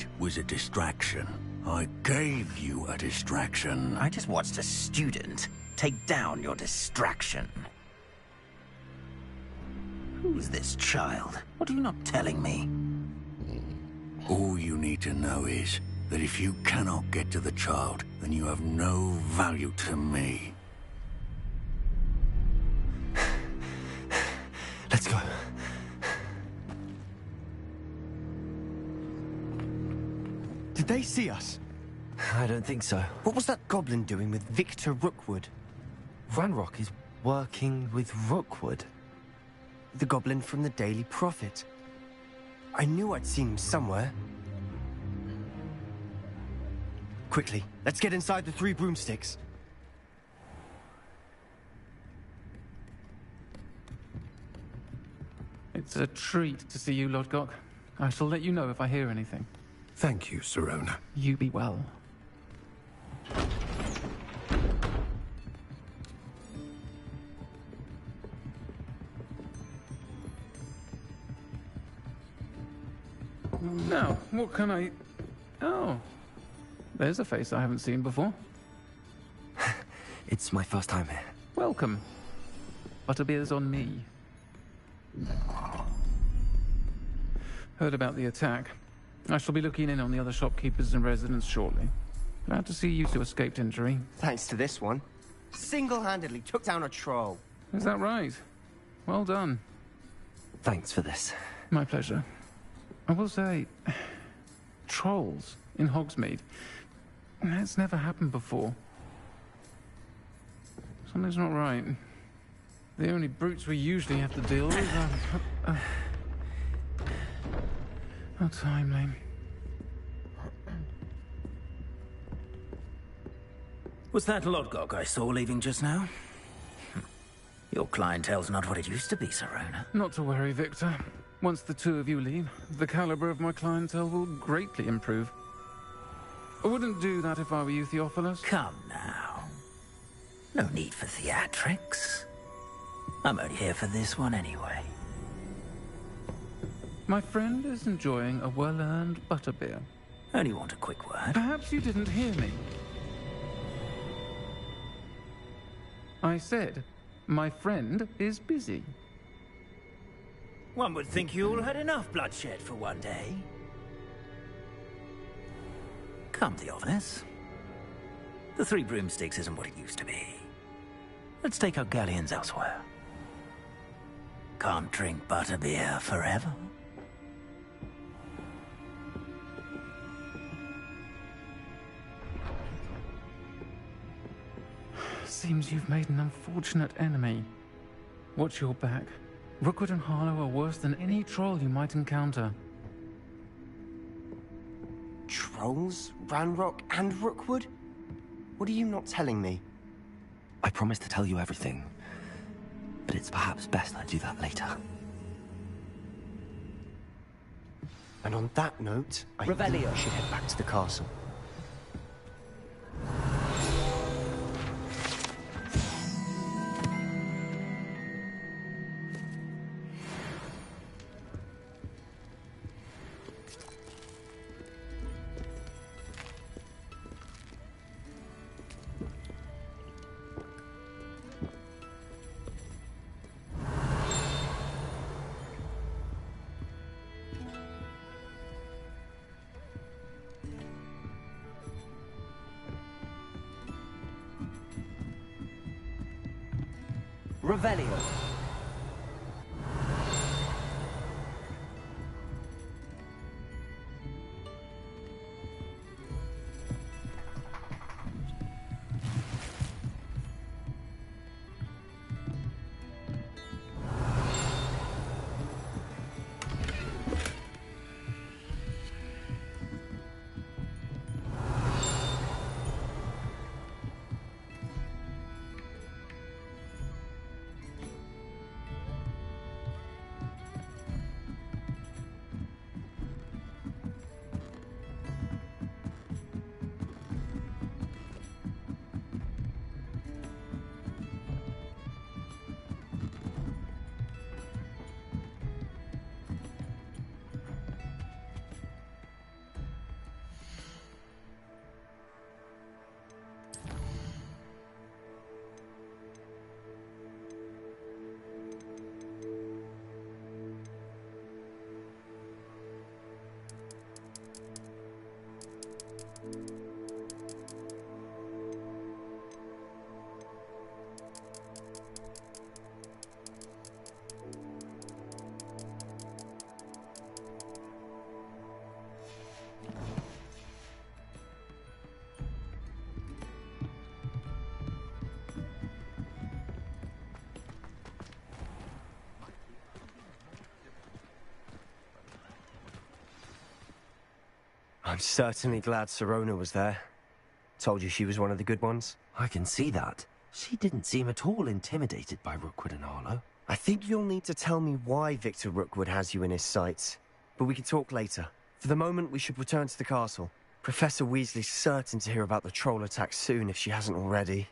did was a distraction. I gave you a distraction. I just watched a student take down your distraction. Who's this child? What are you not telling me? All you need to know is that if you cannot get to the child, then you have no value to me. Let's go. Did they see us? I don't think so. What was that goblin doing with Victor Rookwood? Ranrock is working with Rookwood. The goblin from the Daily Prophet. I knew I'd seen him somewhere. Quickly, let's get inside the 3 broomsticks. It's a treat to see you, Lodgok. I shall let you know if I hear anything. Thank you, Sirona. You be well. Now, what can I... Oh, there's a face I haven't seen before. It's my first time here. Welcome. Butterbeer's on me. Heard about the attack. I shall be looking in on the other shopkeepers and residents shortly. Glad to see you two escaped injury. Thanks to this one. Single-handedly took down a troll. Is that right? Well done. Thanks for this. My pleasure. I will say, trolls in Hogsmeade. That's never happened before. Something's not right. The only brutes we usually have to deal with are... How timely. Was that Lodgok I saw leaving just now? Your clientele's not what it used to be, Sirona. Not to worry, Victor. Once the two of you leave, the caliber of my clientele will greatly improve. I wouldn't do that if I were you, Theophilus. Come now. No need for theatrics. I'm only here for this one anyway. My friend is enjoying a well-earned butterbeer. Only want a quick word. Perhaps you didn't hear me. I said, my friend is busy. One would think you all had enough bloodshed for one day. Come, Theophilus. The 3 broomsticks isn't what it used to be. Let's take our galleons elsewhere. Can't drink butterbeer forever. Seems you've made an unfortunate enemy. Watch your back. Rookwood and Harlow are worse than any troll you might encounter. Trolls? Ranrock and Rookwood? What are you not telling me? I promise to tell you everything, but it's perhaps best I do that later. And on that note, I think we should head back to the castle. Revelio. I'm certainly glad Sirona was there. Told you she was one of the good ones. I can see that. She didn't seem at all intimidated by Rookwood and Harlow. I think you'll need to tell me why Victor Rookwood has you in his sights. But we can talk later. For the moment, we should return to the castle. Professor Weasley's certain to hear about the troll attack soon if she hasn't already.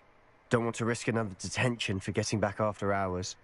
Don't want to risk another detention for getting back after hours.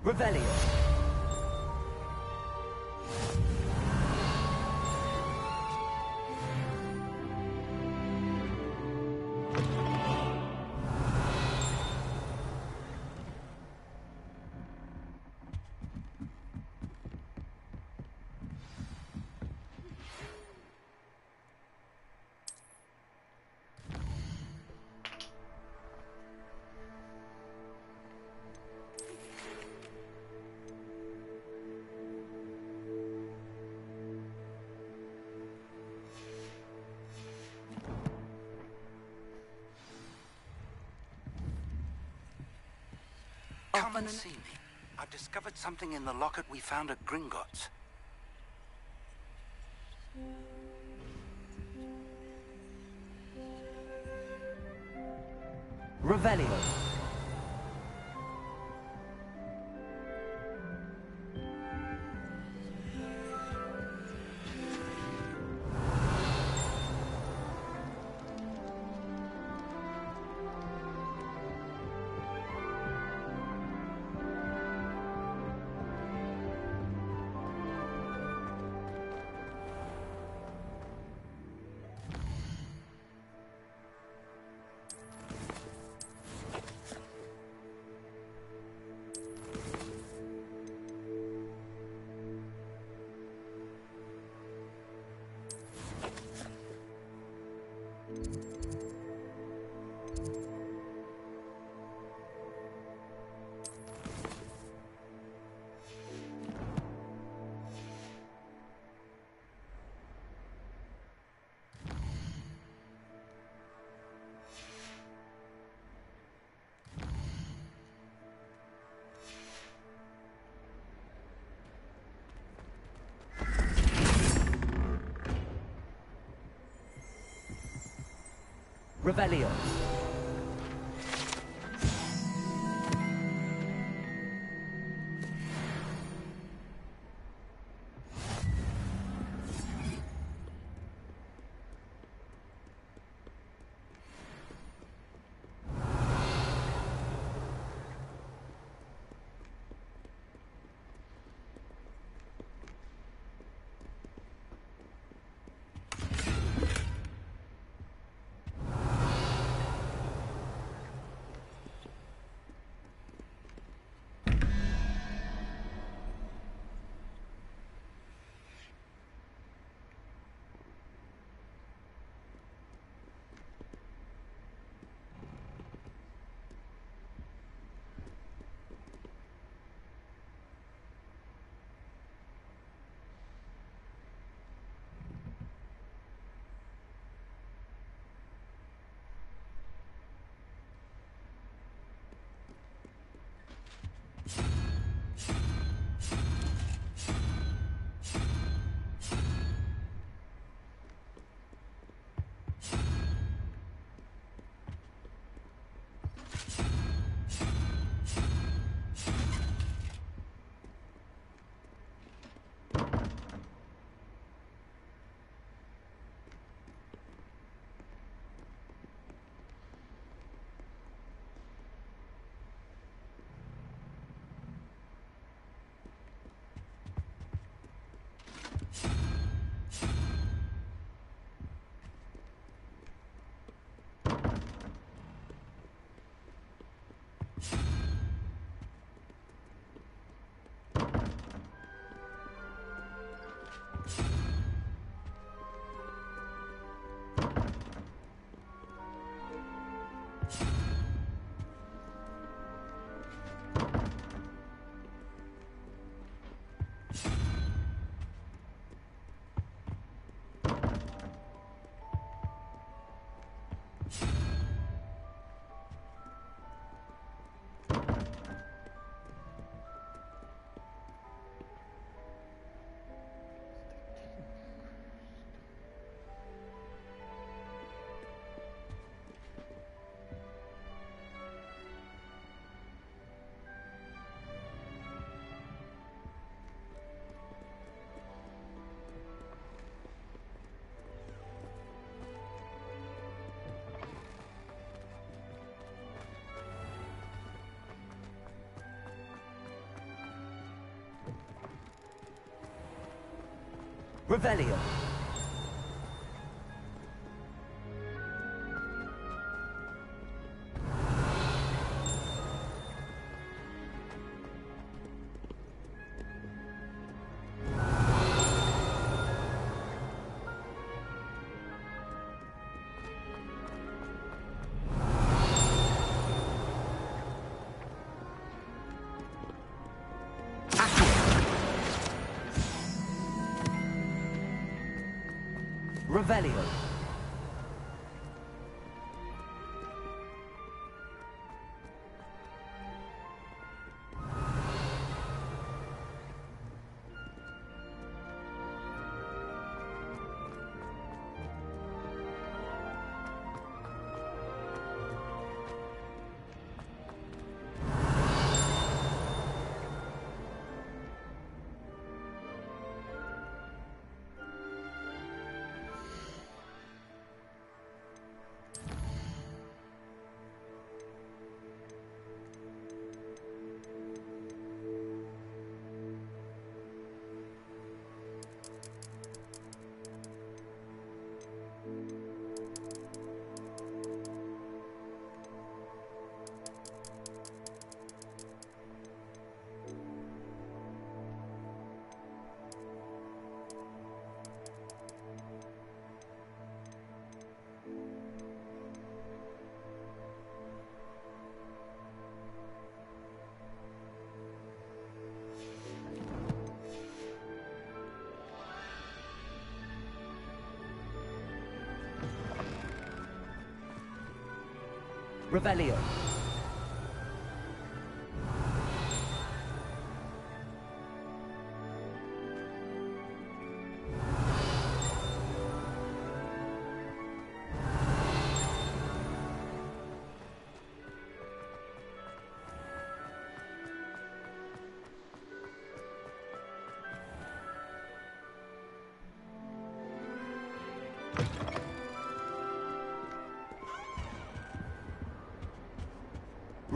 Revelio. Come and see me. I've discovered something in the locket we found at Gringotts. Revelio. Revelio. Revelio. Revelio. Revelio.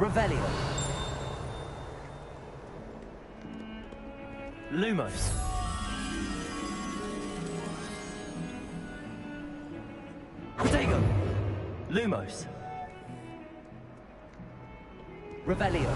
Revelio. Lumos. Dago. Lumos. Revelio.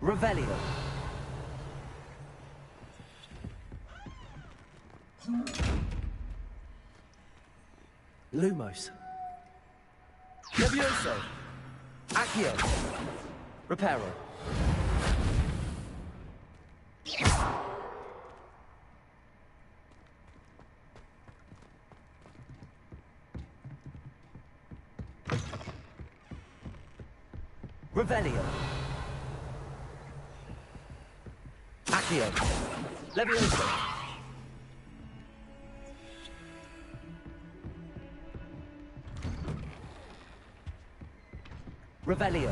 Revelio. Lumos. Levioso. Accio. Reparo. Revelio. Accio. Levioso. Revelio.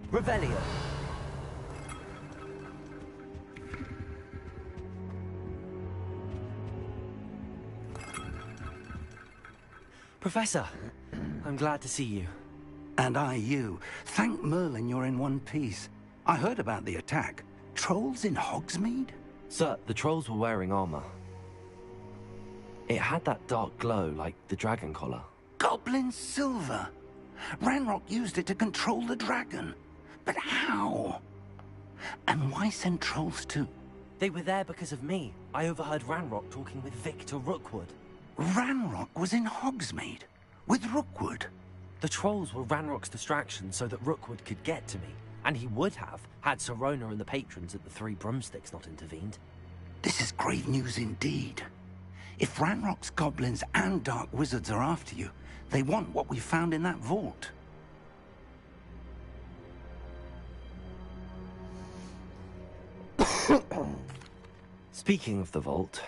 Revelio. Professor, I'm glad to see you. And I you. Thank Merlin you're in one piece. I heard about the attack. Trolls in Hogsmeade? Sir, the trolls were wearing armor. It had that dark glow like the dragon collar. Goblin silver. Ranrock used it to control the dragon. But how? And why send trolls too? They were there because of me. I overheard Ranrock talking with Victor Rookwood. Ranrock was in Hogsmeade? With Rookwood? The trolls were Ranrock's distraction so that Rookwood could get to me. And he would have, had Sirona and the patrons at the Three Broomsticks not intervened. This is grave news indeed. If Ranrock's goblins and dark wizards are after you, they want what we found in that vault. Speaking of the vault,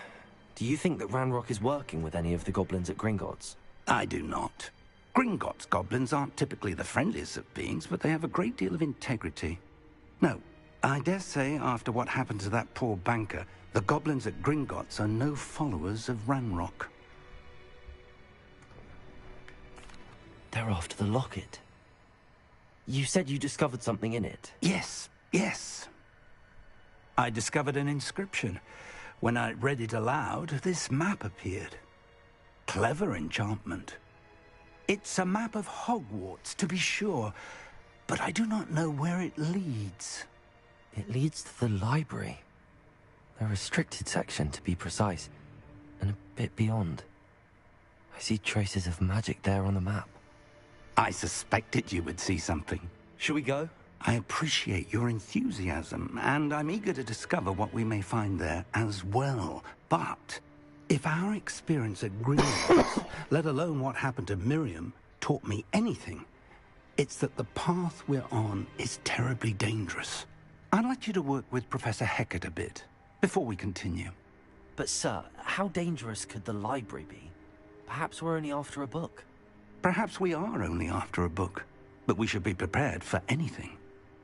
do you think that Ranrock is working with any of the goblins at Gringotts? I do not. Gringotts goblins aren't typically the friendliest of beings, but they have a great deal of integrity. No, I dare say after what happened to that poor banker, the goblins at Gringotts are no followers of Ranrock. They're after the locket. You said you discovered something in it. Yes, yes. I discovered an inscription. When I read it aloud, this map appeared. Clever enchantment. It's a map of Hogwarts, to be sure, but I do not know where it leads. It leads to the library. A restricted section, to be precise, and a bit beyond. I see traces of magic there on the map. I suspected you would see something. Shall we go? I appreciate your enthusiasm, and I'm eager to discover what we may find there as well. But if our experience at Gringotts, let alone what happened to Miriam, taught me anything, it's that the path we're on is terribly dangerous. I'd like you to work with Professor Hecat a bit before we continue. But sir, how dangerous could the library be? Perhaps we're only after a book. Perhaps we are only after a book, but we should be prepared for anything.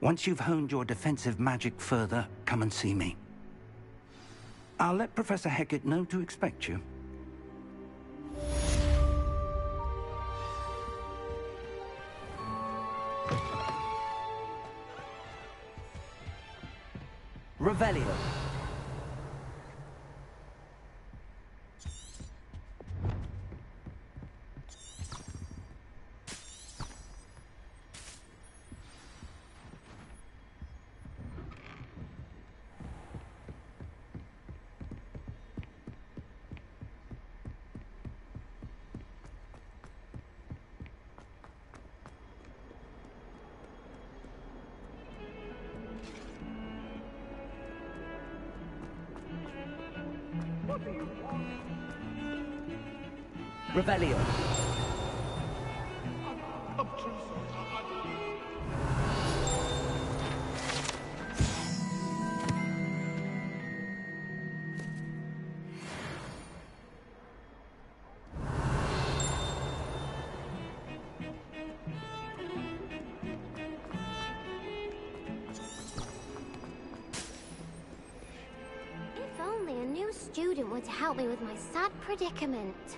Once you've honed your defensive magic further, come and see me. I'll let Professor Hecat know to expect you. Revelio. Revelio. If only a new student would help me with my sad predicament.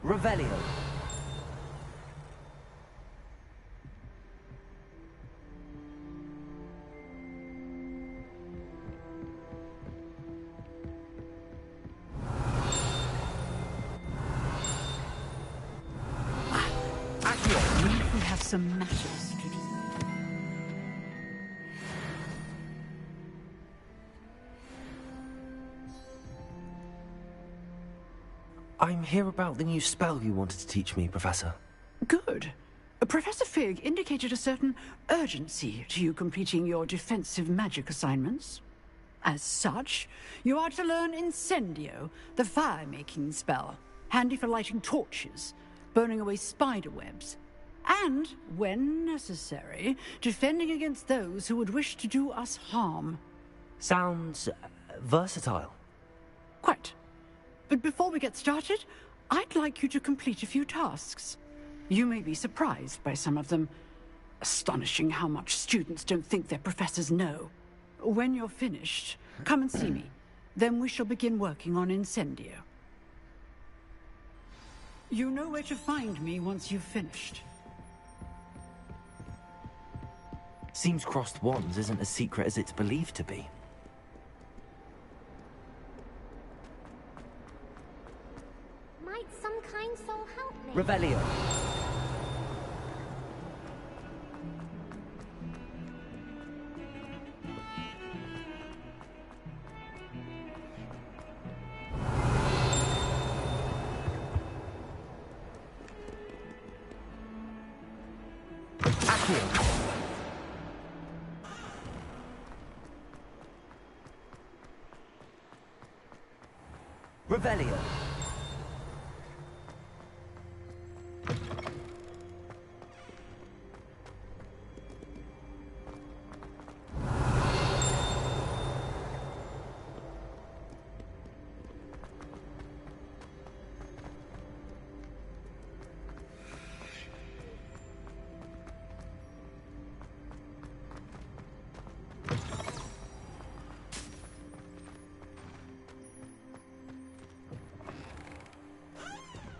Revelio. We have some matters to do. I'm here about the new spell you wanted to teach me, Professor. Good. Professor Fig indicated a certain urgency to you completing your defensive magic assignments. As such, you are to learn Incendio, the fire-making spell, handy for lighting torches, burning away spider webs, and, when necessary, defending against those who would wish to do us harm. Sounds versatile. Quite. But before we get started, I'd like you to complete a few tasks. You may be surprised by some of them. Astonishing how much students don't think their professors know. When you're finished, Come and see me. Then we shall begin working on Incendio. You know where to find me once you've finished. Seems crossed wands isn't as secret as it's believed to be. Might some kind soul help me? Revelio. Revelio.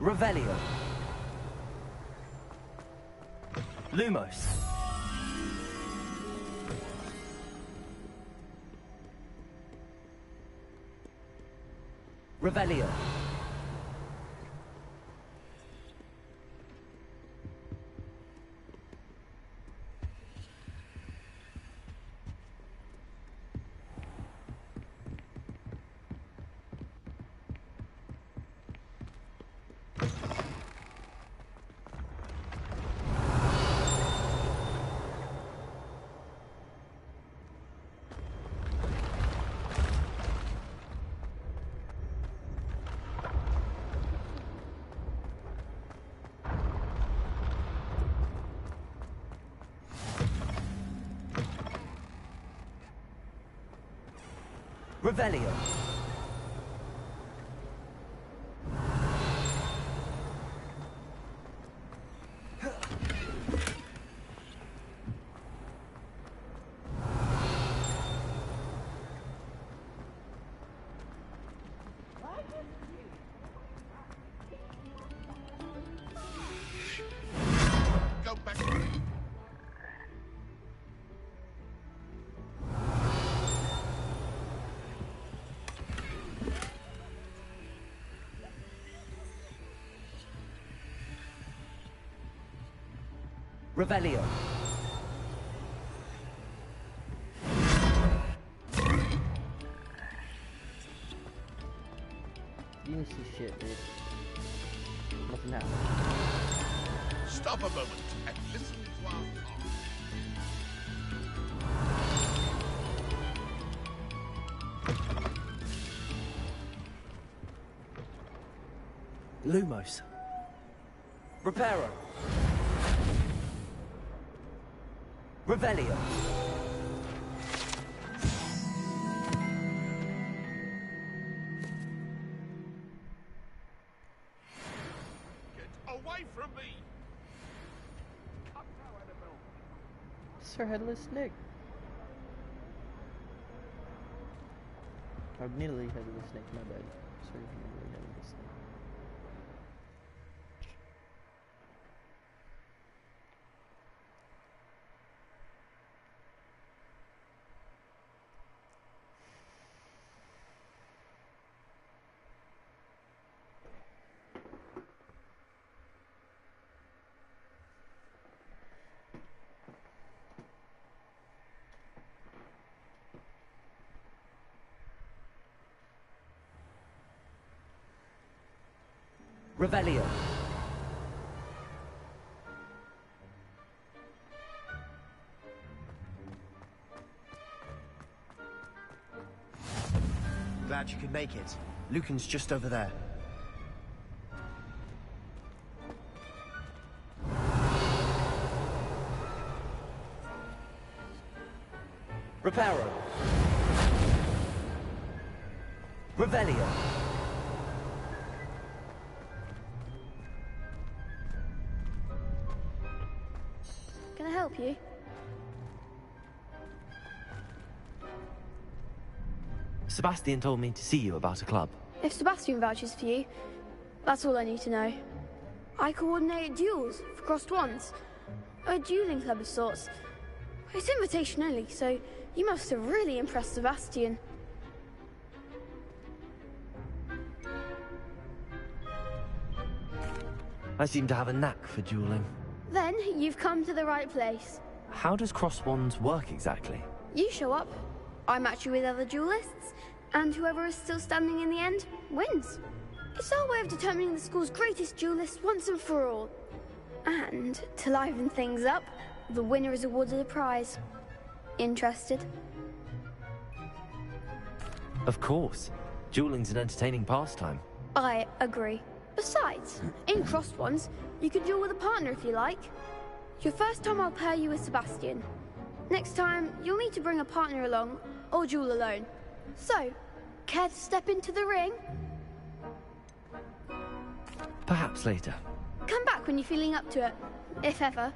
Revelio. Lumos. Revelio. Revelio. Go back. Revelio. You didn't see shit, dude. Nothing happened. Stop a moment and listen to our talk. Lumos. Reparo. Revelio. Get away from me! Cut now, Annabelle. Sir Headless Nick. Or nearly Headless Nick, my bad. Sir nearly Headless Nick. Revelio. Glad you could make it. Lucan's just over there. Reparo. Revelio. Can I help you? Sebastian told me to see you about a club. If Sebastian vouches for you, that's all I need to know. I coordinate duels for crossed wands. A dueling club of sorts. It's invitation only, so you must have really impressed Sebastian. I seem to have a knack for dueling. Then you've come to the right place. How does cross wands work exactly? You show up, I match you with other duelists, and whoever is still standing in the end wins. It's our way of determining the school's greatest duelist once and for all. And to liven things up, the winner is awarded a prize. Interested? Of course. Dueling's an entertaining pastime. I agree. Besides, in crossed ones, you can duel with a partner if you like. Your first time I'll pair you with Sebastian. Next time, you'll need to bring a partner along, or duel alone. So, care to step into the ring? Perhaps later. Come back when you're feeling up to it, if ever.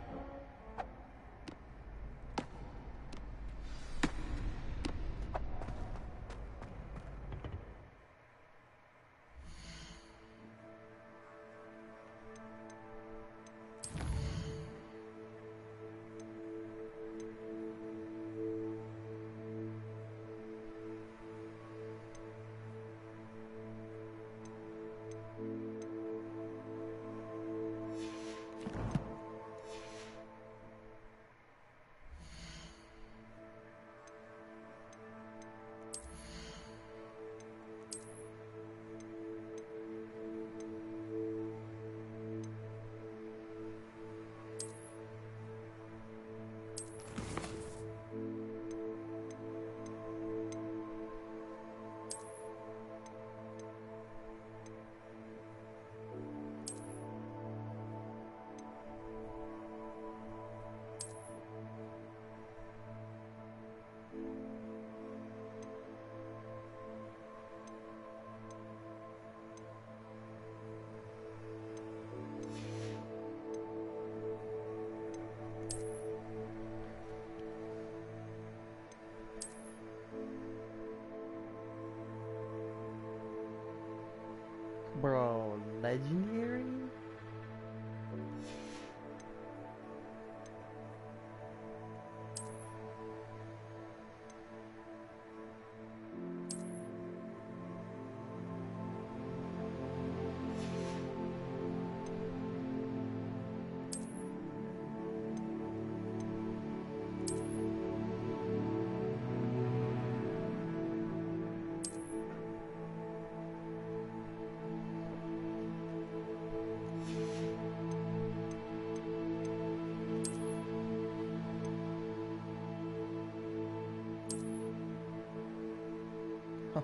Bro, legendary?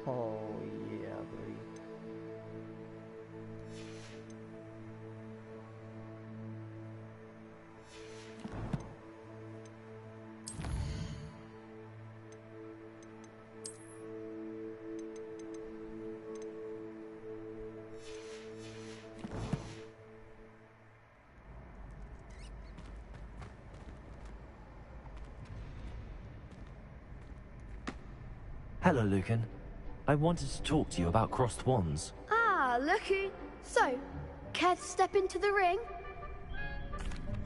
Oh, yeah, buddy. Hello, Lucan. I wanted to talk to you about crossed wands. Ah, look who... So, care to step into the ring?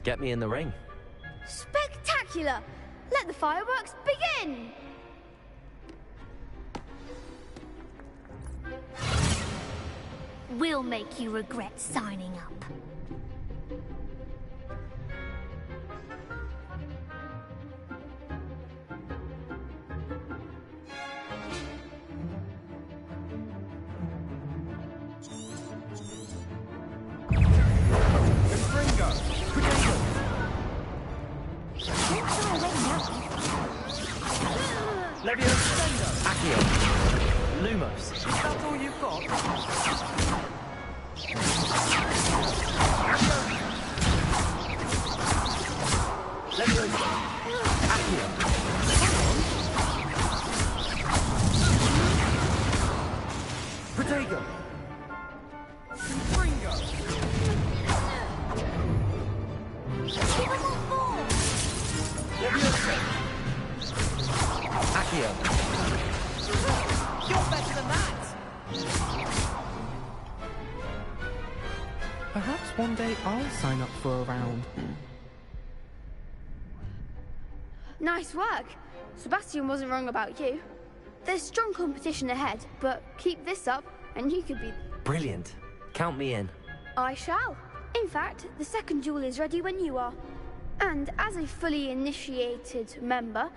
Get me in the ring. Spectacular! Let the fireworks begin! We'll make you regret signing up. Lumos. Is that all you've got? Leviosa. Accio. Protego. Ringo. Leviosa. Accio. one day I'll sign up for a round. Nice work. Sebastian wasn't wrong about you. There's strong competition ahead, but keep this up and you could be... Brilliant. Count me in. I shall. In fact, the second duel is ready when you are. And as a fully initiated member,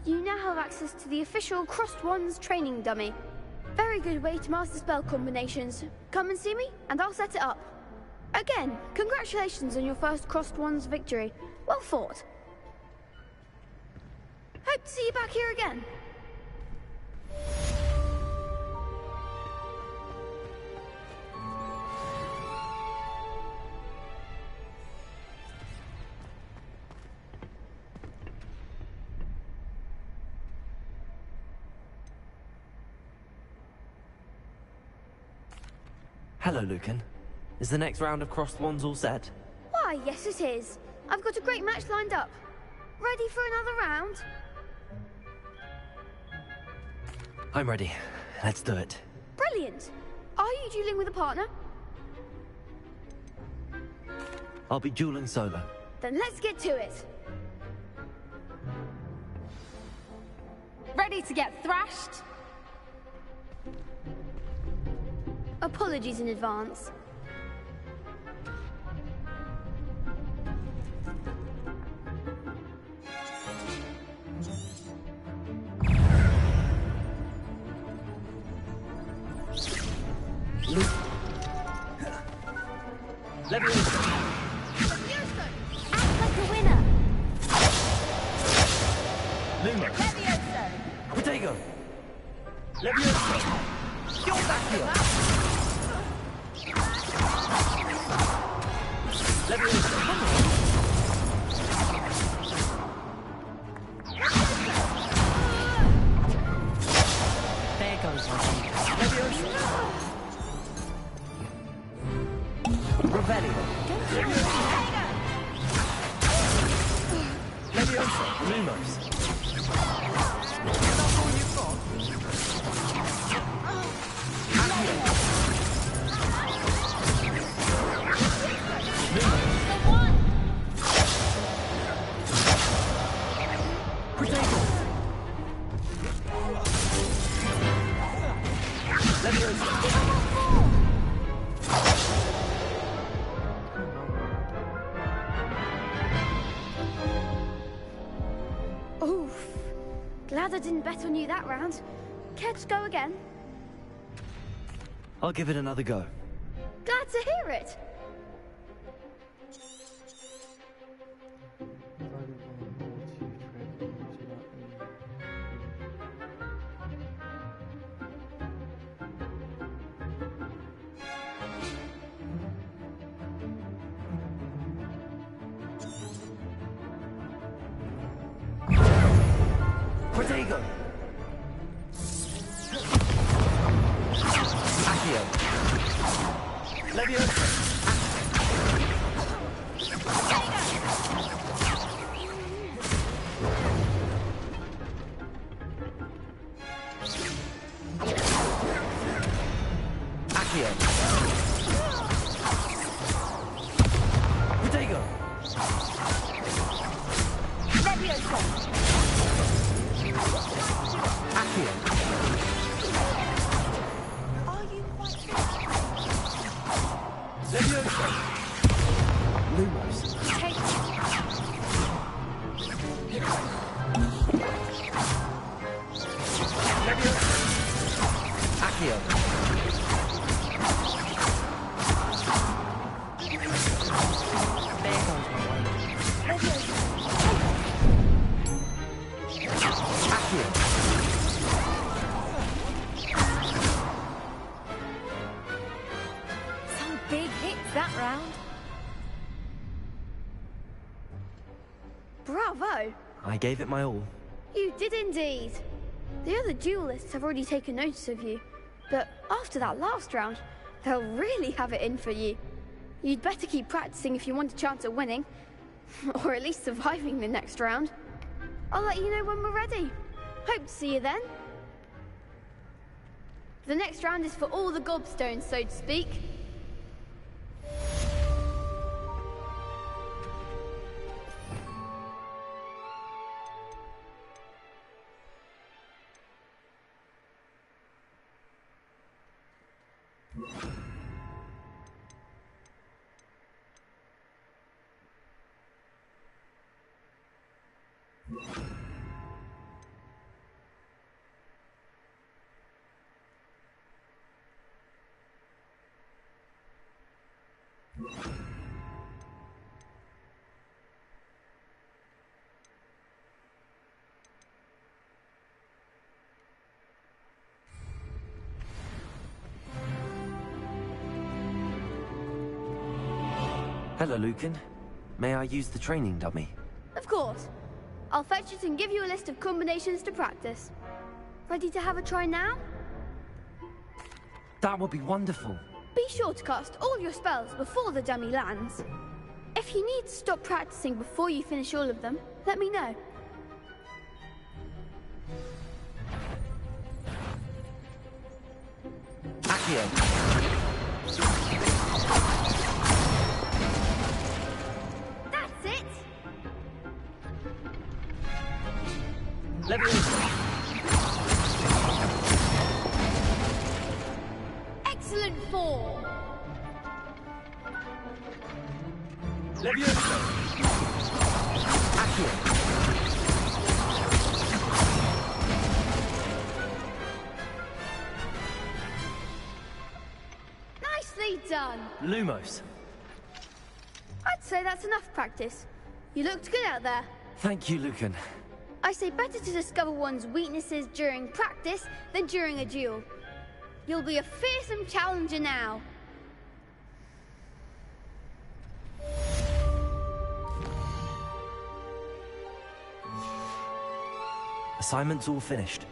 you now have access to the official Crossed Wands training dummy. Very good way to master spell combinations. Come and see me, and I'll set it up. Again, congratulations on your first Crossed Wands victory. Well fought. Hope to see you back here again. Hello, Lucan. Is the next round of Crossed Wands all set? Why, yes it is. I've got a great match lined up. Ready for another round? I'm ready. Let's do it. Brilliant. Are you dueling with a partner? I'll be dueling solo. Then let's get to it. Ready to get thrashed? Apologies in advance. Act like a winner. Luma. Protego. Levioso. You're back here. Levioso. There goes Levioso. Revelio. Levioso. Lumos. Is that all you've got? Accio. Lumos. Protego. Levioso. Oof. Glad I didn't bet on you that round. Care to go again? I'll give it another go. Glad to hear it. Protego. Accio. Levioso. Accio. Protego. Levioso. Accio. Are you quite sure? Levioso. Lumos. Take Levioso. Accio. There goes my way. Levioso. Accio. Some big hits that round. Bravo. I gave it my all. You did indeed. The other duelists have already taken notice of you, but after that last round, they'll really have it in for you. You'd better keep practicing if you want a chance at winning, or at least surviving the next round. I'll let you know when we're ready. Hope to see you then. The next round is for all the gobstones, so to speak. Hello, Lucan. May I use the training dummy? Of course. I'll fetch it and give you a list of combinations to practice. Ready to have a try now? That would be wonderful. Be sure to cast all your spells before the dummy lands. If you need to stop practicing before you finish all of them, let me know. Accio. That's it! Leviosa. Excellent form! Leviosa. Accio. Nicely done! Lumos. I'd say that's enough practice. You looked good out there. Thank you, Lucan. I say better to discover one's weaknesses during practice than during a duel. You'll be a fearsome challenger now. Assignment's all finished.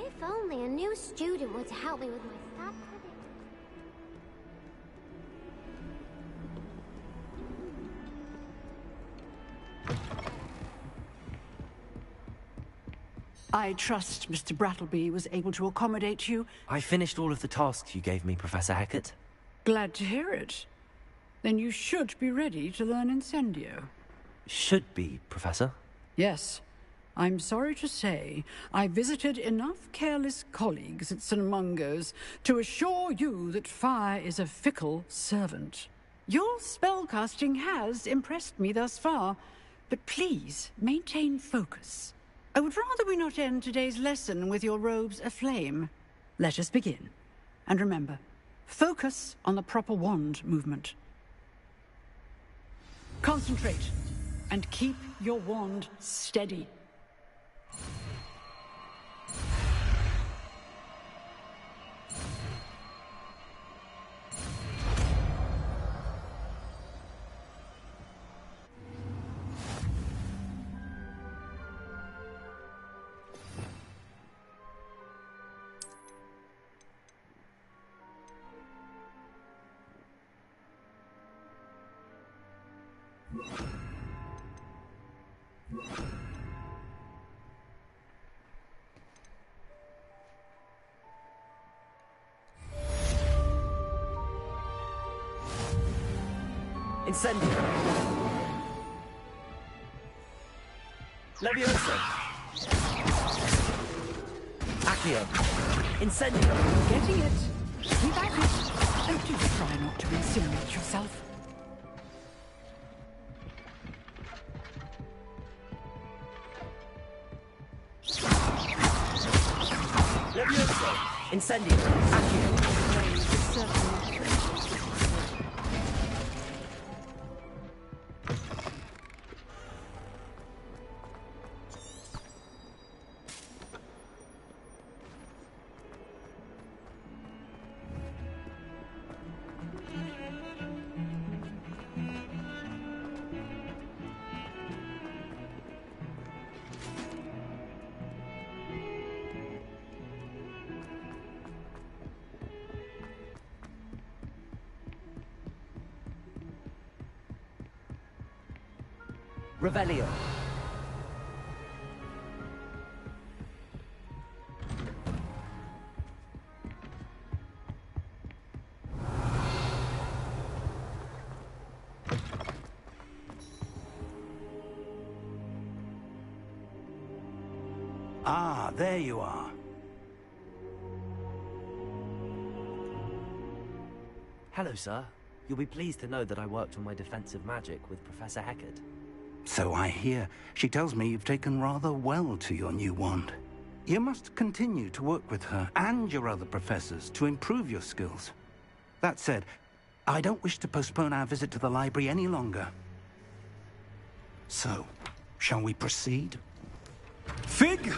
If only a new student were to help me with my stat prediction. I trust Mr. Brattleby was able to accommodate you. I finished all of the tasks you gave me, Professor Hecat. Glad to hear it. Then you should be ready to learn Incendio. Should be, Professor. Yes. I'm sorry to say, I visited enough careless colleagues at St. Mungo's to assure you that fire is a fickle servant. Your spellcasting has impressed me thus far, but please maintain focus. I would rather we not end today's lesson with your robes aflame. Let us begin. And remember, focus on the proper wand movement. Concentrate, and keep your wand steady. Incendio. Levioso. Accio. Incendio. Getting it. Keep at it. And do try not to incinerate yourself. Levioso. Incendio. Accio. Revelio. Ah, there you are. Hello, sir. You'll be pleased to know that I worked on my defensive magic with Professor Heckard. So I hear. She tells me you've taken rather well to your new wand. You must continue to work with her and your other professors to improve your skills. That said, I don't wish to postpone our visit to the library any longer. So, shall we proceed? Fig,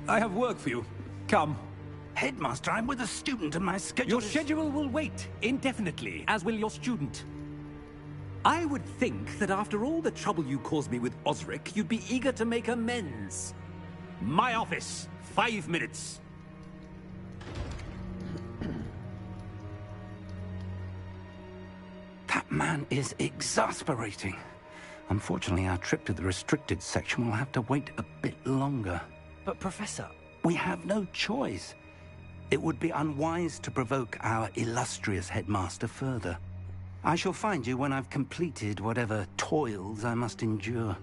I have work for you. Come. Headmaster, I'm with a student and my schedule Your schedule will wait indefinitely, as will your student. I would think that after all the trouble you caused me with Osric, you'd be eager to make amends. My office, 5 minutes. That man is exasperating. Unfortunately, our trip to the restricted section will have to wait a bit longer. But, Professor... We have no choice. It would be unwise to provoke our illustrious headmaster further. I shall find you when I've completed whatever toils I must endure.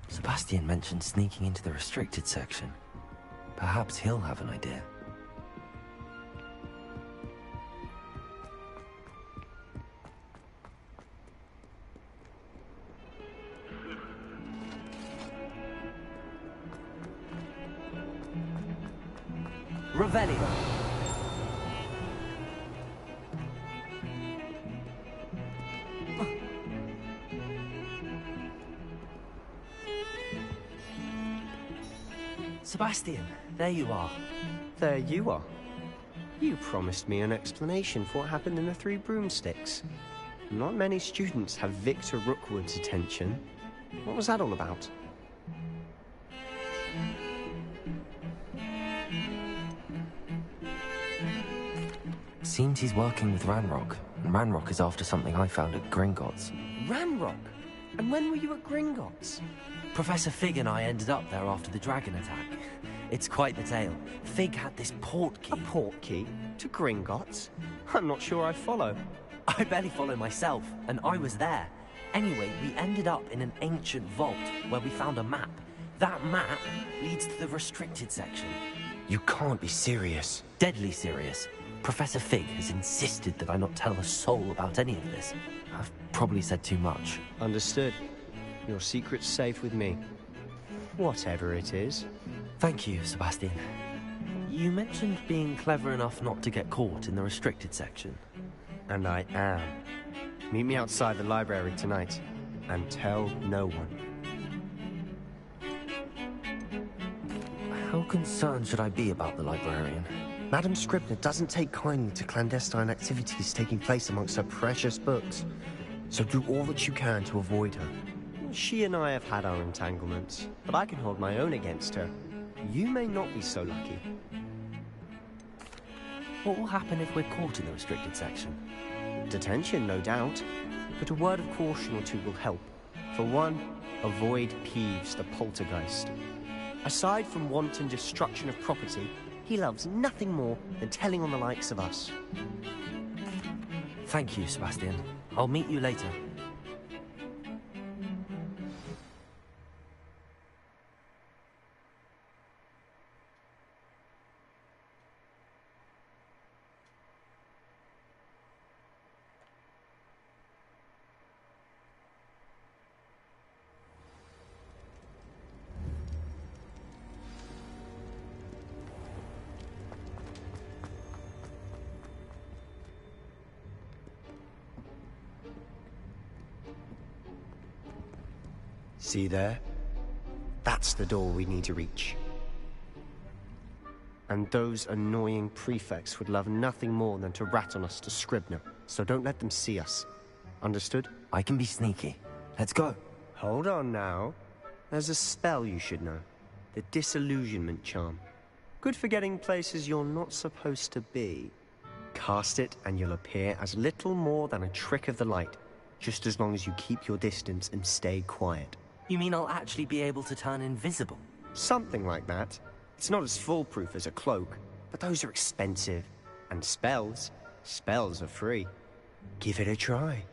Sebastian mentioned sneaking into the restricted section. Perhaps he'll have an idea. Revelio. Sebastian, there you are. There you are. You promised me an explanation for what happened in the Three Broomsticks. Not many students have Victor Rookwood's attention. What was that all about? Seems he's working with Ranrock, and Ranrock is after something I found at Gringotts. Ranrock? And when were you at Gringotts? Professor Fig and I ended up there after the dragon attack. It's quite the tale. Fig had this port key. A port key? To Gringotts? I'm not sure I follow. I barely follow myself, and I was there. Anyway, we ended up in an ancient vault where we found a map. That map leads to the restricted section. You can't be serious. Deadly serious. Professor Fig has insisted that I not tell a soul about any of this. I've probably said too much. Understood. Your secret's safe with me. Whatever it is. Thank you, Sebastian. You mentioned being clever enough not to get caught in the restricted section. And I am. Meet me outside the library tonight, and tell no one. How concerned should I be about the librarian? Madam Scribner doesn't take kindly to clandestine activities taking place amongst her precious books. So do all that you can to avoid her. She and I have had our entanglements, but I can hold my own against her. You may not be so lucky. What will happen if we're caught in the restricted section? Detention, no doubt. But a word of caution or two will help. For one, avoid Peeves the poltergeist. Aside from wanton destruction of property, he loves nothing more than telling on the likes of us. Thank you, Sebastian. I'll meet you later. See there? That's the door we need to reach. And those annoying prefects would love nothing more than to rat on us to Scribner, so don't let them see us. Understood? I can be sneaky. Let's go. Hold on now. There's a spell you should know. The Disillusionment Charm. Good for getting places you're not supposed to be. Cast it and you'll appear as little more than a trick of the light, just as long as you keep your distance and stay quiet. You mean I'll actually be able to turn invisible? Something like that. It's not as foolproof as a cloak, but those are expensive. And spells are free. Give it a try.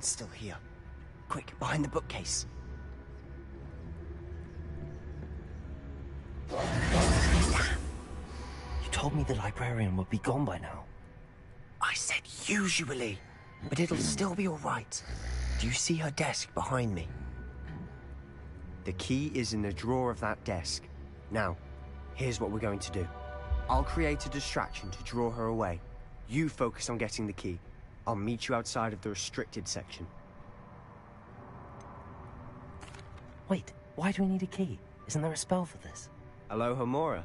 Still here. Quick, behind the bookcase. You told me the librarian would be gone by now. I said usually. But it'll still be all right. Do you see her desk behind me? The key is in the drawer of that desk. Now, here's what we're going to do. I'll create a distraction to draw her away. You focus on getting the key. I'll meet you outside of the restricted section. Wait, why do we need a key? Isn't there a spell for this? Alohomora.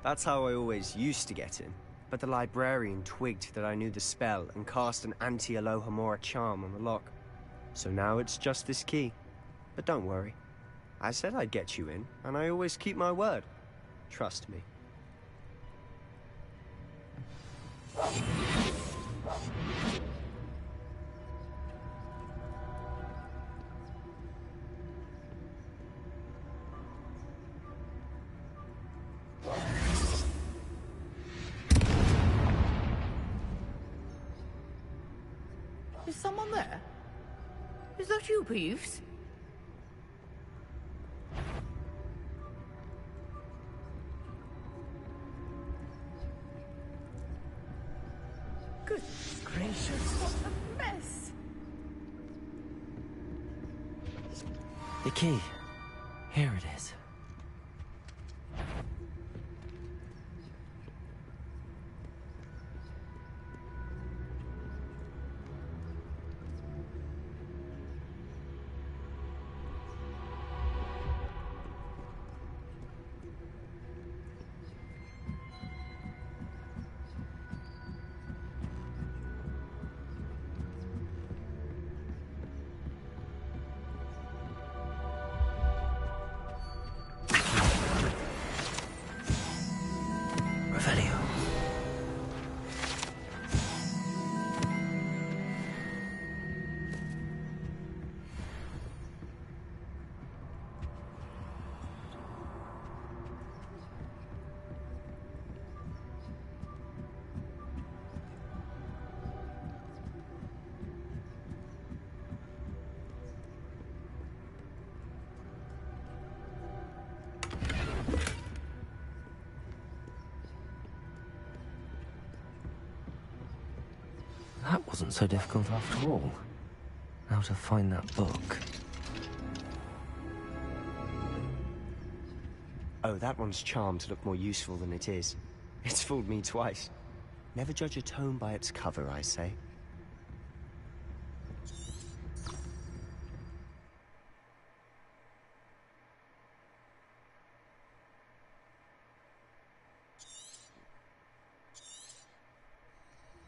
That's how I always used to get in. But the librarian twigged that I knew the spell and cast an anti-Alohomora charm on the lock. So now it's just this key. But don't worry. I said I'd get you in, and I always keep my word. Trust me. Is someone there? Is that you, Peeves? Goodness gracious, what a mess! The key. Here it is. That wasn't so difficult after all. Now to find that book. Oh, that one's charmed to look more useful than it is. It's fooled me twice. Never judge a tome by its cover, I say.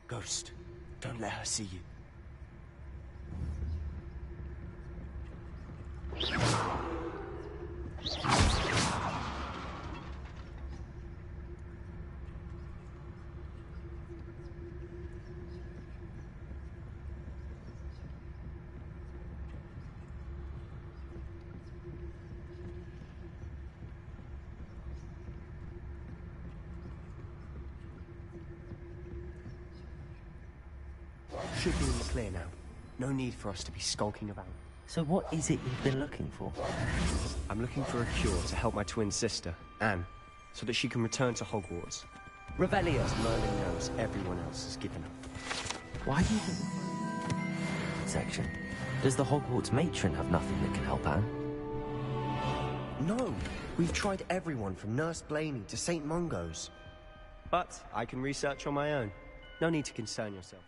Ghost, don't let her see you. Should be in the clear now. No need for us to be skulking about. So what is it you've been looking for? I'm looking for a cure to help my twin sister, Anne, so that she can return to Hogwarts. Revelio, as Merlin knows, everyone else has given up. Why do you think... Section. Does the Hogwarts matron have nothing that can help Anne? No! We've tried everyone from Nurse Blaney to St. Mungo's. But I can research on my own. No need to concern yourself.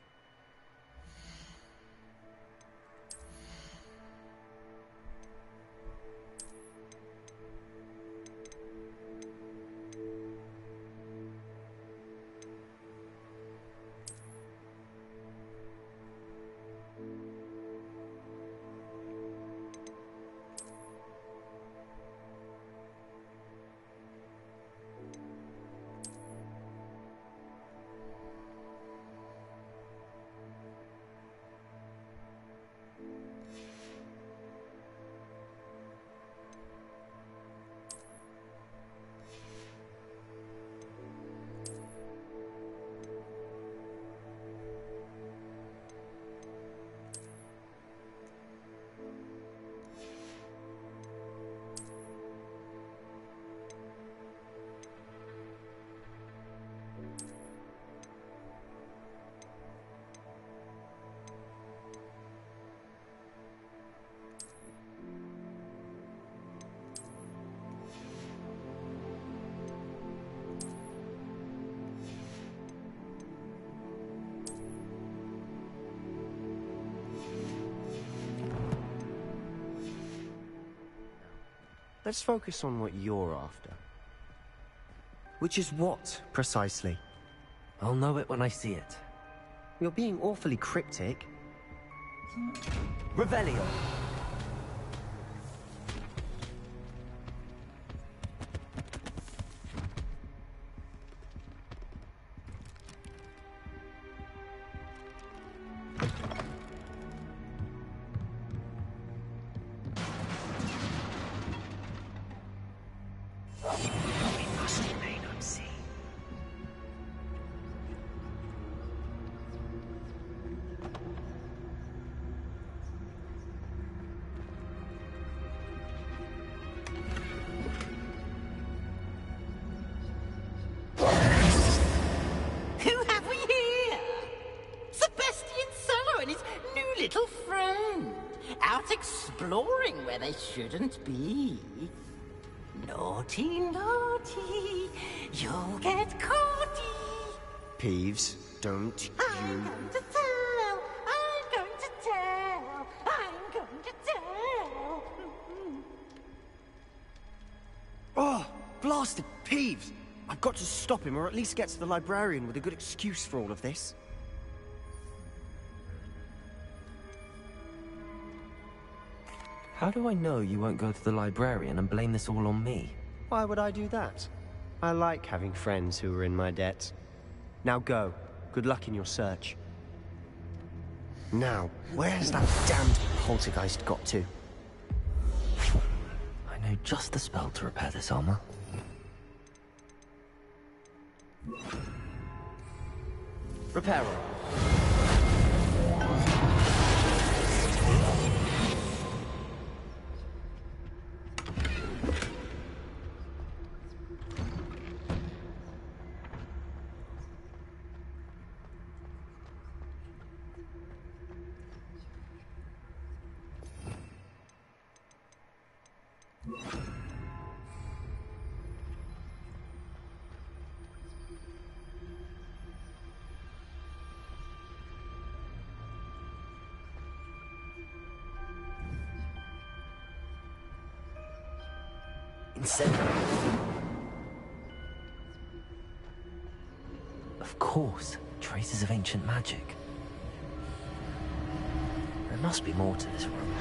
let's focus on what you're after. Which is what, precisely? I'll know it when I see it. You're being awfully cryptic. Revelio. Exploring where they shouldn't be. Naughty, naughty, you'll get caughty. Peeves, don't I'm going to tell, I'm going to tell, I'm going to tell. Oh, blasted Peeves! I've got to stop him, or at least get to the librarian with a good excuse for all of this. How do I know you won't go to the librarian and blame this all on me? Why would I do that? I like having friends who are in my debt. Now go. Good luck in your search. Now, where's that damned poltergeist got to? I know just the spell to repair this armor. Reparo. Of course, traces of ancient magic. There must be more to this room.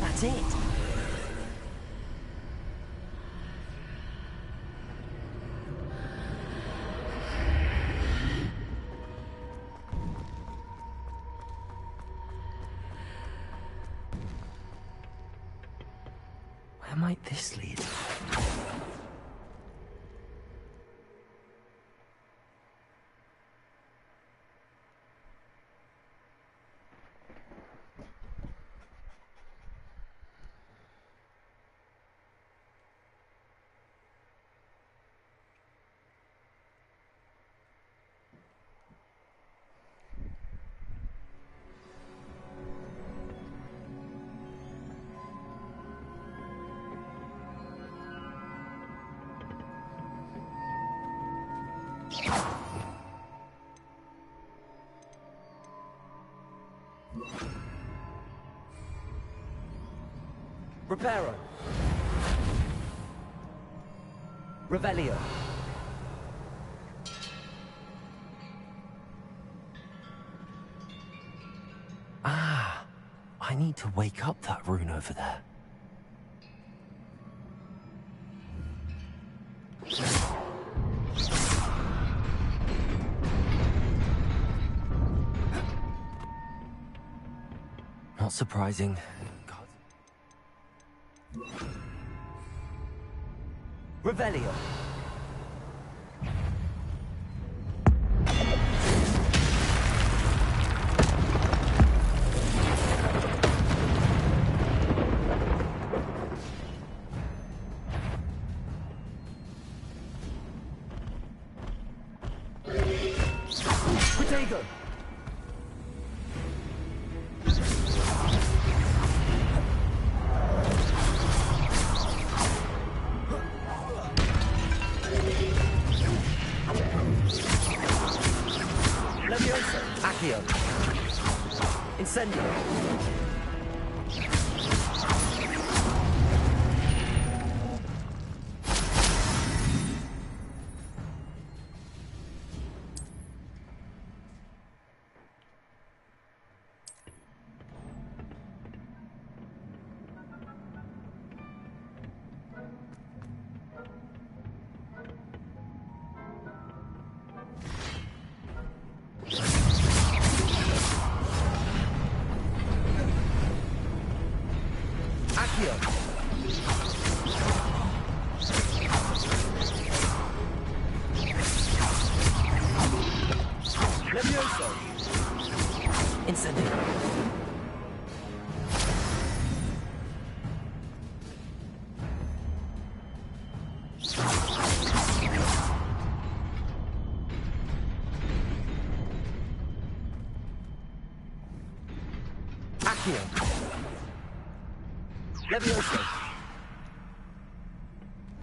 That's it! Where might this lead? Reparo. Revelio. Ah, I need to wake up that rune over there. Not surprising. Revelio. Protego. Accio. Incendio. Accio. Levioso.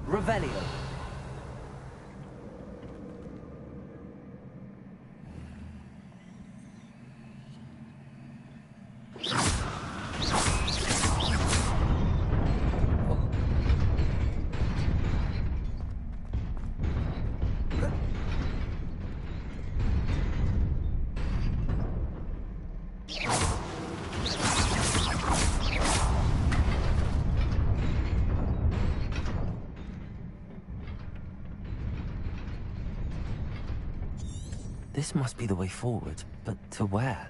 Revelio. This must be the way forward, but to where?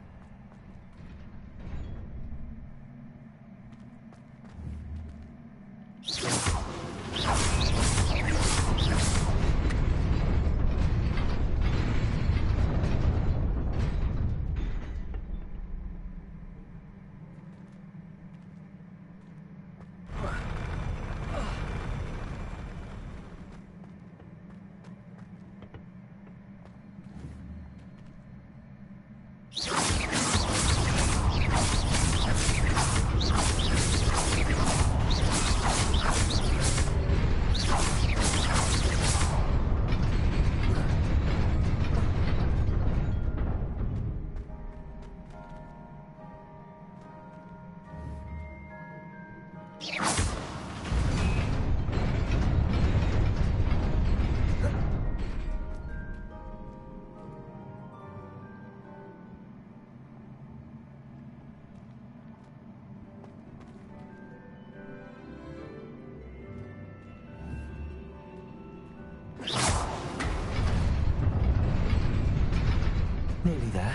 Nearly there.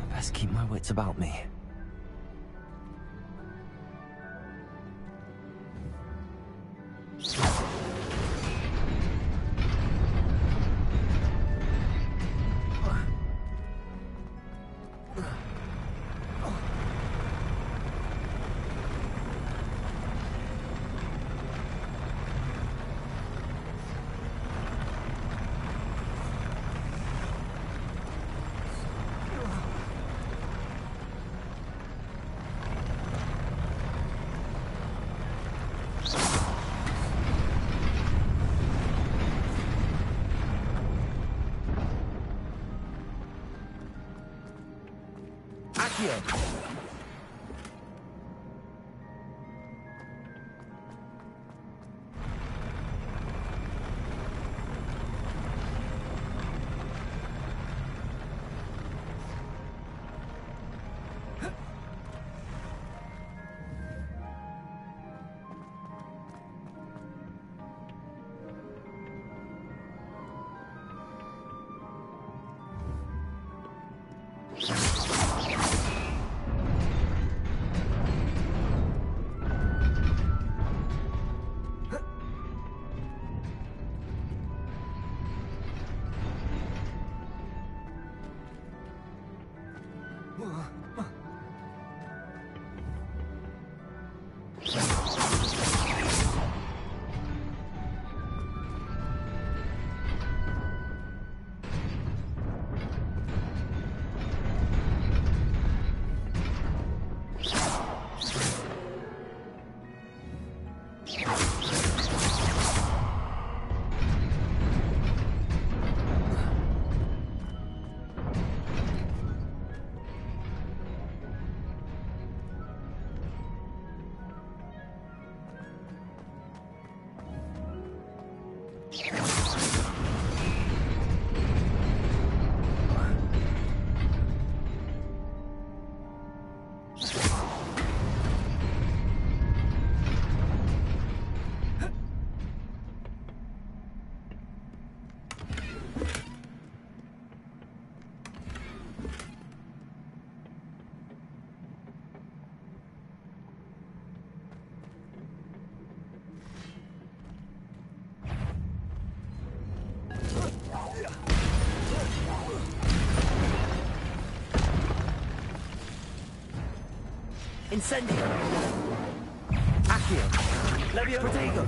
Best keep my wits about me. Accio. Incendio. Accio. Levio. Protego.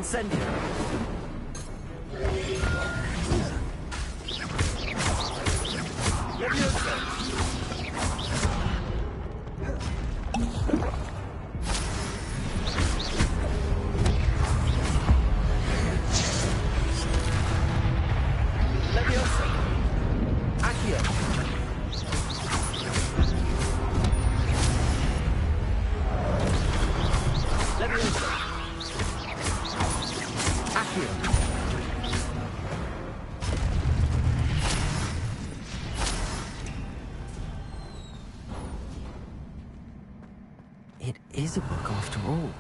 Incendio. It is a book after all.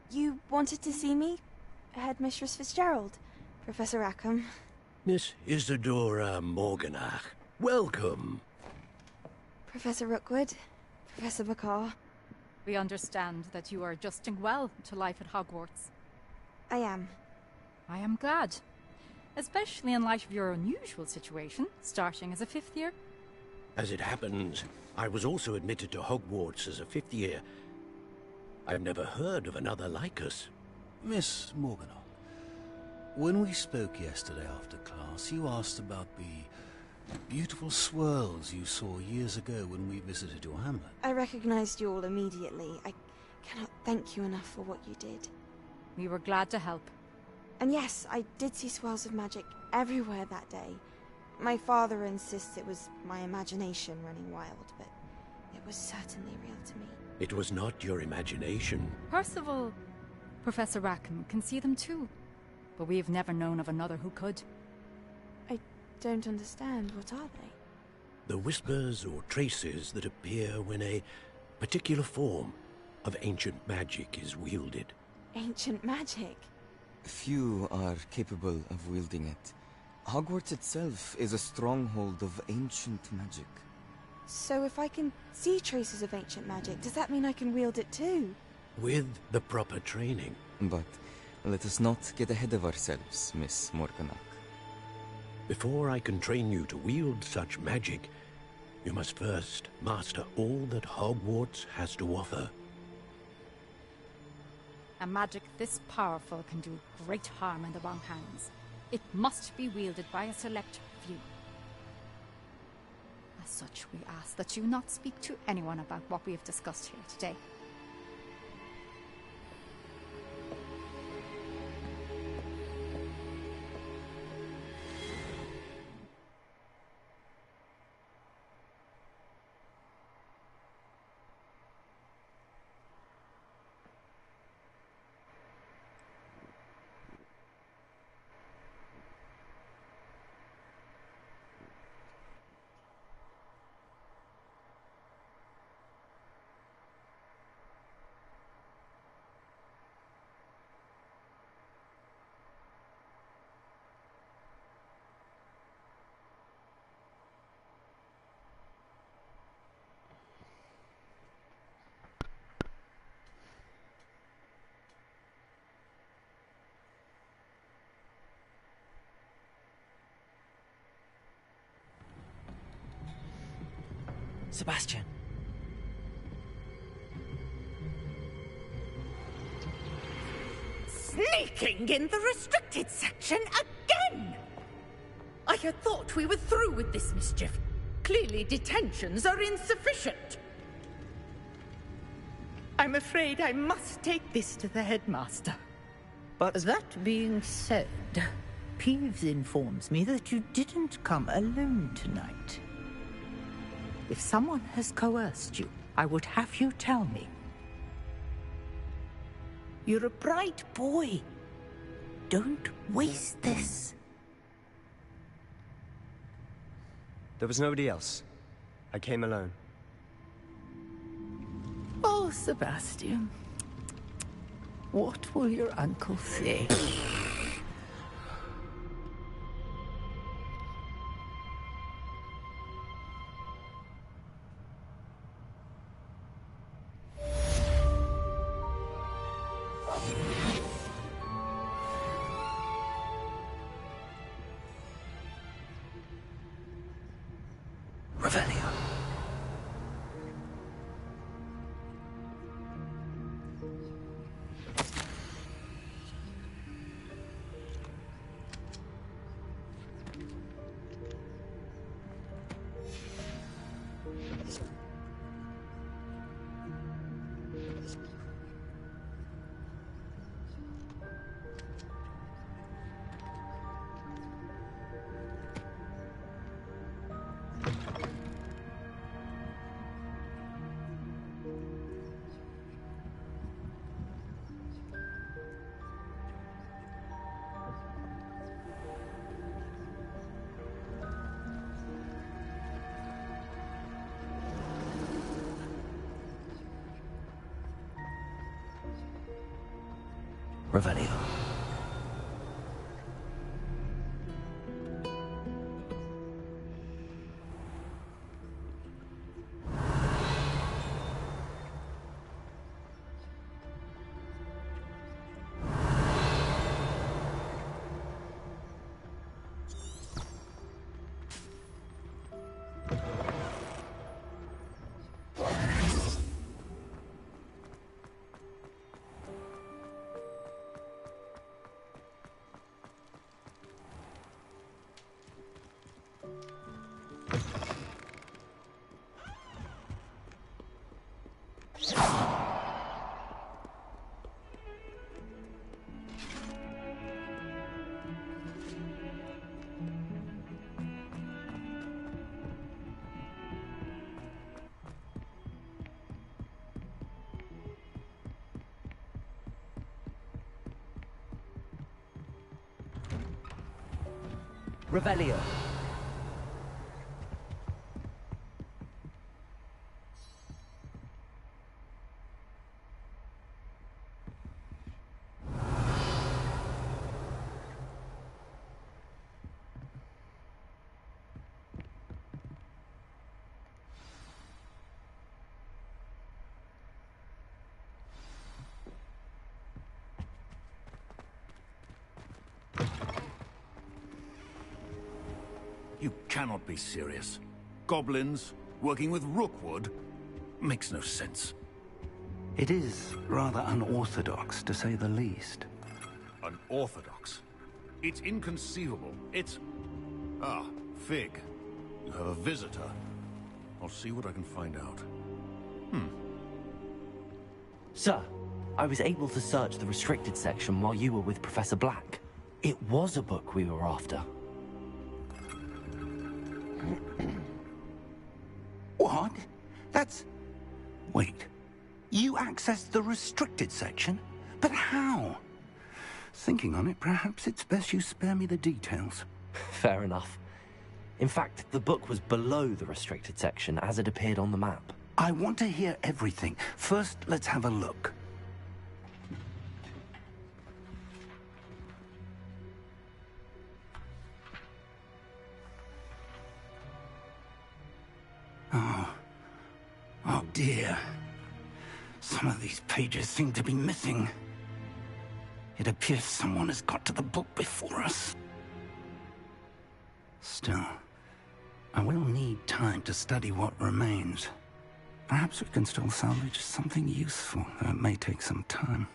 You wanted to see me? Headmistress Fitzgerald, Professor Rackham. Miss Isadora Morganach, welcome. Professor Rookwood, Professor McCaw. We understand that you are adjusting well to life at Hogwarts. I am. I am glad. Especially in light of your unusual situation, starting as a 5th year. As it happens, I was also admitted to Hogwarts as a 5th year. I've never heard of another like us. Miss Morganock, when we spoke yesterday after class, you asked about the beautiful swirls you saw years ago when we visited your hamlet. I recognized you all immediately. I cannot thank you enough for what you did. We were glad to help. And yes, I did see swirls of magic everywhere that day. My father insists it was my imagination running wild, but it was certainly real to me. It was not your imagination. Percival, Professor Rackham can see them too, but we have never known of another who could. I don't understand. What are they? The whispers or traces that appear when a particular form of ancient magic is wielded. Ancient magic? Few are capable of wielding it. Hogwarts itself is a stronghold of ancient magic. So if I can see traces of ancient magic, does that mean I can wield it too? With the proper training. But let us not get ahead of ourselves, Miss Morganock. Before I can train you to wield such magic, you must first master all that Hogwarts has to offer. A magic this powerful can do great harm in the wrong hands. It must be wielded by a select few. A As such, we ask that you not speak to anyone about what we have discussed here today. Sebastian. Sneaking in the restricted section again! I had thought we were through with this mischief. Clearly detentions are insufficient. I'm afraid I must take this to the headmaster. But that being said, Peeves informs me that you didn't come alone tonight. If someone has coerced you, I would have you tell me. You're a bright boy. Don't waste this. there was nobody else. I came alone. Oh, Sebastian. What will your uncle say? Revelio. Revelio. You cannot be serious. Goblins working with Rookwood makes no sense. It is rather unorthodox, to say the least. Unorthodox? It's inconceivable. It's... Ah, Fig. You have a visitor. I'll see what I can find out. Sir, I was able to search the restricted section while you were with Professor Black. It was a book we were after. What? That's... Wait. You accessed the restricted section? But how? Thinking on it, perhaps it's best you spare me the details. Fair enough. In fact, the book was below the restricted section as it appeared on the map. I want to hear everything. First, let's have a look. Oh dear. Some of these pages seem to be missing. It appears someone has got to the book before us. Still, I will need time to study what remains. Perhaps we can still salvage something useful, though it may take some time.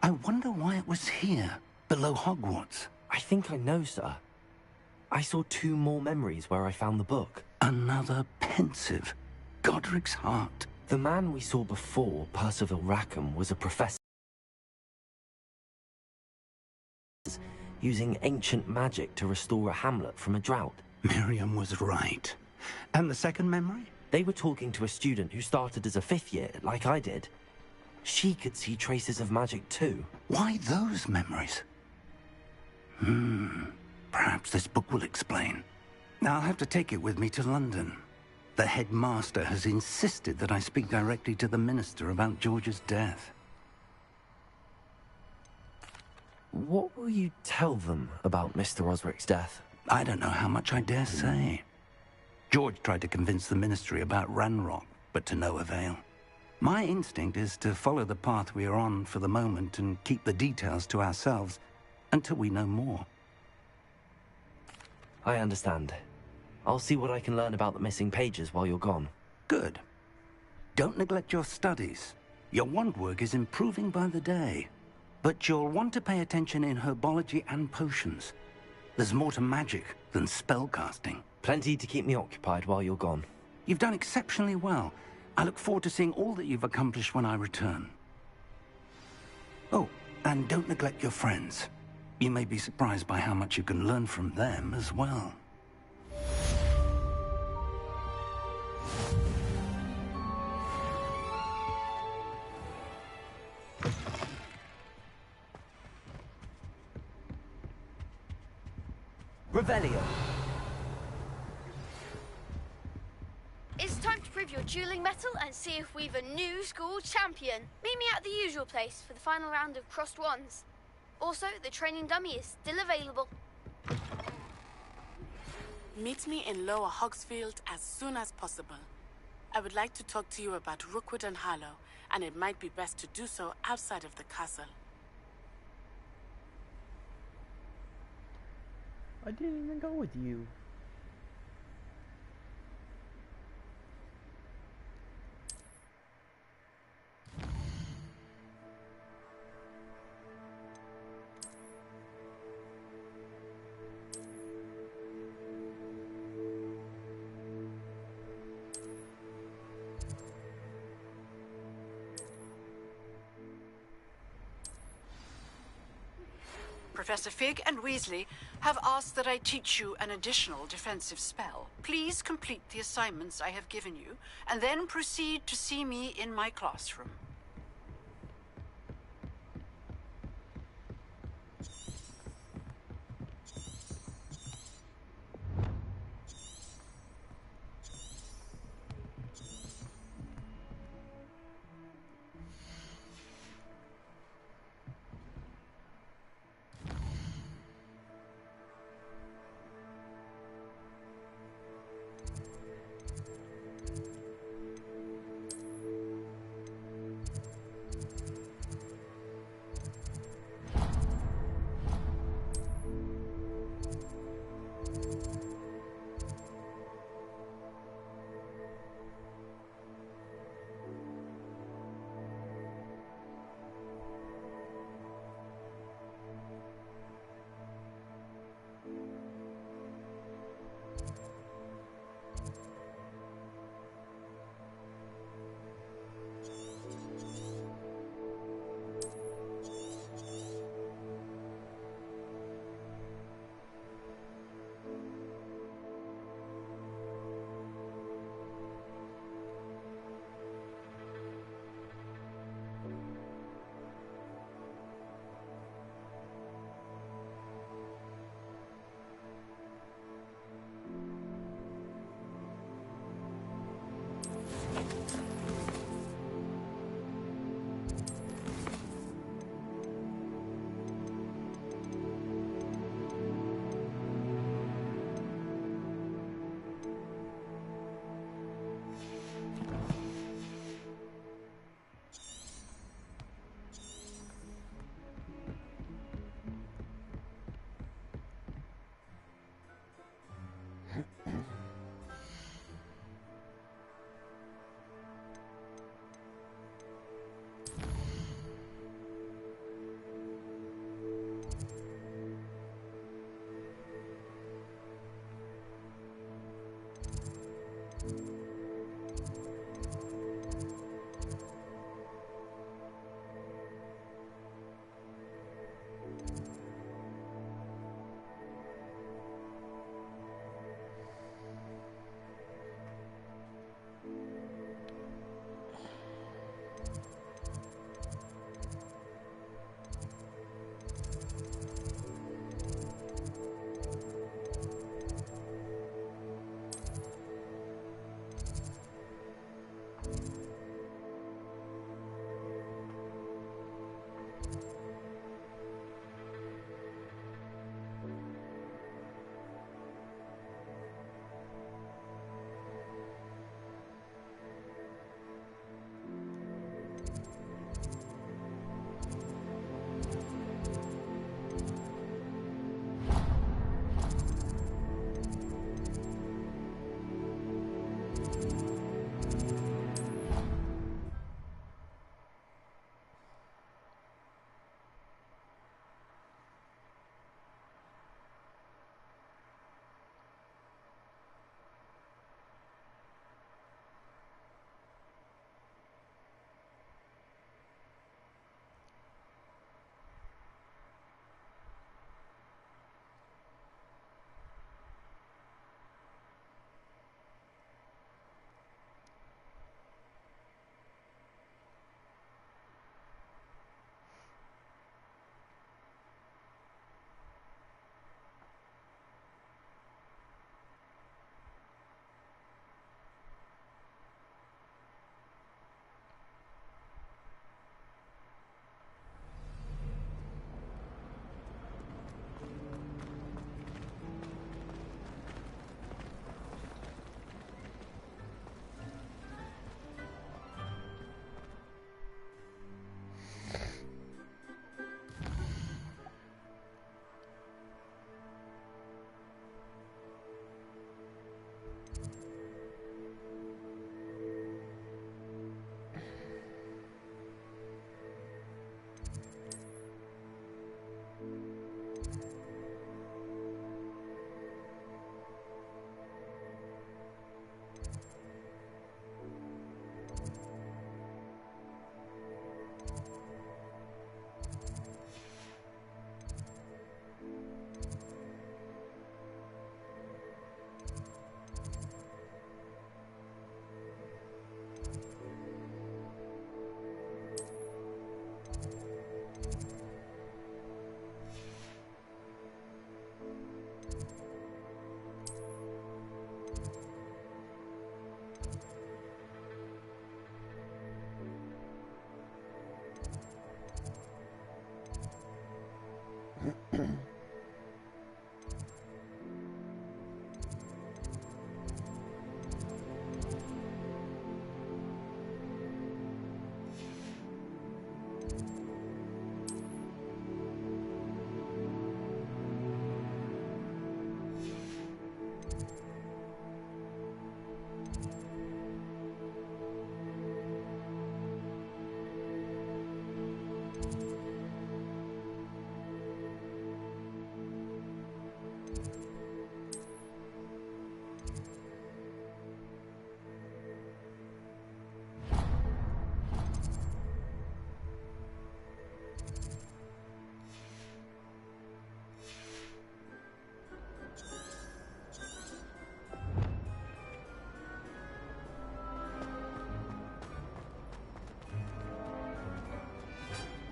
I wonder why it was here, below Hogwarts. I think I know, sir. I saw 2 more memories where I found the book. Another pensive. Godric's heart. The man we saw before, Percival Rackham, was a professor using ancient magic to restore a hamlet from a drought. Miriam was right. And the second memory? They were talking to a student who started as a 5th year, like I did. She could see traces of magic too. Why those memories? Perhaps this book will explain. I'll have to take it with me to London. The headmaster has insisted that I speak directly to the minister about George's death. What will you tell them about Mr. Osric's death? I don't know how much I dare say. George tried to convince the ministry about Ranrock, but to no avail. My instinct is to follow the path we are on for the moment and keep the details to ourselves until we know more. I understand. I'll see what I can learn about the missing pages while you're gone. Good. Don't neglect your studies. Your wand work is improving by the day. But you'll want to pay attention in herbology and potions. There's more to magic than spellcasting. Plenty to keep me occupied while you're gone. You've done exceptionally well. I look forward to seeing all that you've accomplished when I return. Oh, and don't neglect your friends. You may be surprised by how much you can learn from them as well. Revelio. It's time to prove your dueling mettle and see if we've a new school champion. Meet me at the usual place for the final round of crossed wands. Also, the training dummy is still available. Meet me in Lower Hogsfield as soon as possible. I would like to talk to you about Rookwood and Harlow, and it might be best to do so outside of the castle. I didn't even go with you. Professor Fig and Weasley have asked that I teach you an additional defensive spell. Please complete the assignments I have given you, and then proceed to see me in my classroom.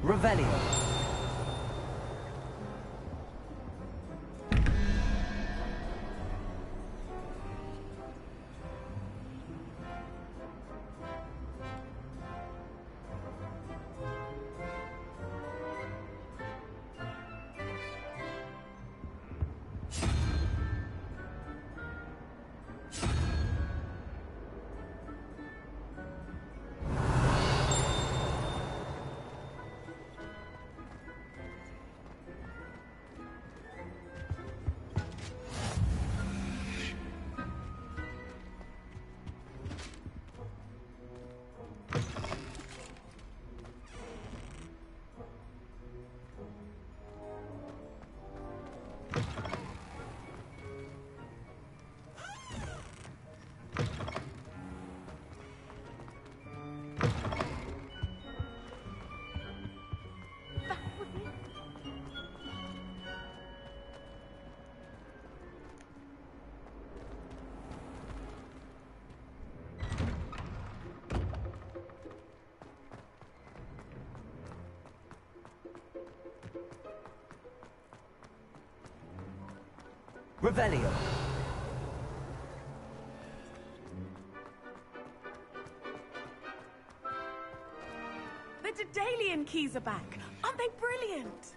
Revelio. Revelio. The Daedalian keys are back. Aren't they brilliant?